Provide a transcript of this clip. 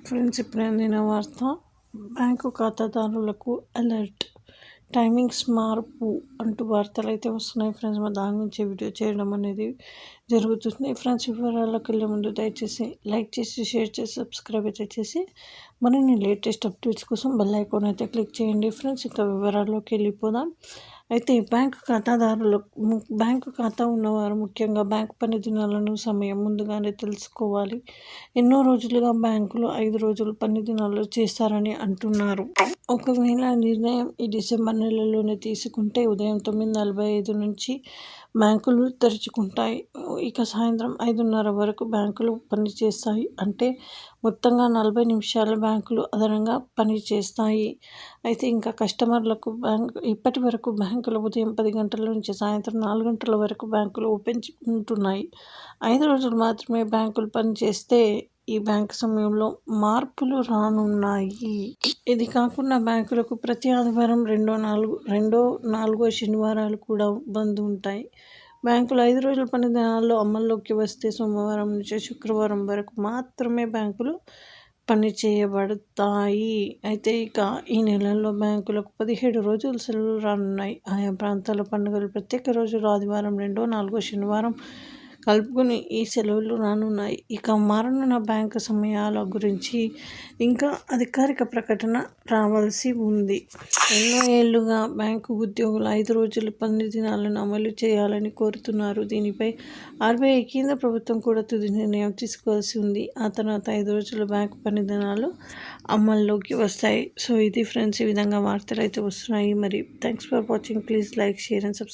Friends, ఇప్పుడు అందిన వార్త. బ్యాంకు ఖాతాదారులకు అలర్ట్, టైమింగ్స్ మార్పు అంటూ వార్తలు అయితే వస్తున్నాయి ఫ్రెండ్స్. మా దాని నుంచి వీడియో చేయడం అనేది జరుగుతుంది ఫ్రెండ్స్. వివరాల్లోకి వెళ్ళే ముందు దయచేసి లైక్ చేసి, షేర్ చేసి, సబ్స్క్రైబ్ అయితే చేసి మరిన్ని లేటెస్ట్ అప్డేట్స్ కోసం బెల్ ఐకాన్ అయితే క్లిక్ చేయండి ఫ్రెండ్స్. ఇంకా వివరాల్లోకి వెళ్ళిపోదాం. అయితే బ్యాంకు ఖాతా ఉన్నవారు ముఖ్యంగా బ్యాంకు పని దినాలను సమయం ముందుగానే తెలుసుకోవాలి. ఎన్నో రోజులుగా బ్యాంకులు 5 రోజులు పని దినాలు చేస్తారని అంటున్నారు. ఒకవేళ నిర్ణయం ఈ డిసెంబర్ నెలలోనే తీసుకుంటే ఉదయం 9:45 నుంచి బ్యాంకులు తెరుచుకుంటాయి. ఇక సాయంత్రం 5:30 వరకు బ్యాంకులు పనిచేస్తాయి. అంటే మొత్తంగా 40 నిమిషాలు బ్యాంకులు అదనంగా పనిచేస్తాయి. అయితే ఇంకా కస్టమర్లకు ఇప్పటి వరకు బ్యాంకులు ఉదయం 10 గంటల నుంచి సాయంత్రం 4 గంటల వరకు బ్యాంకులు ఓపెన్ ఉంటున్నాయి. 5 రోజులు మాత్రమే బ్యాంకులు పనిచేస్తే ఈ బ్యాంకు సమయంలో మార్పులు రానున్నాయి. ఇది కాకుండా బ్యాంకులకు ప్రతి ఆదివారం, రెండో నాలుగో శనివారాలు కూడా బంద్ ఉంటాయి. బ్యాంకులు 5 రోజుల పని దినాల్లో అమల్లోకి వస్తే సోమవారం నుంచి శుక్రవారం వరకు మాత్రమే బ్యాంకులు పనిచేయబడతాయి. అయితే ఇక ఈ నెలల్లో బ్యాంకులకు 17 రోజులు సెలవులు రానున్నాయి. ఆయా ప్రాంతాల పండుగలు, ప్రత్యేక రోజులు ఆదివారం, రెండో నాలుగో శనివారం కలుపుకుని ఈ సెలవులు రానున్నాయి. ఇక మారనున్న బ్యాంకు సమయాల గురించి ఇంకా అధికారిక ప్రకటన రావాల్సి ఉంది. ఎన్నో ఏళ్లుగా బ్యాంకు ఉద్యోగులు 5 రోజుల పని దినాలను అమలు చేయాలని కోరుతున్నారు. దీనిపై ఆర్బీఐ కేంద్ర ప్రభుత్వం కూడా తుది నిర్ణయం తీసుకోవాల్సి ఉంది. ఆ తర్వాత 5 రోజుల బ్యాంకు పని దినాలు అమల్లోకి వస్తాయి. సో ఇది ఫ్రెండ్స్, ఈ విధంగా వార్తలు అయితే వస్తున్నాయి. మరి thanks for watching. Please like, share and subscribe.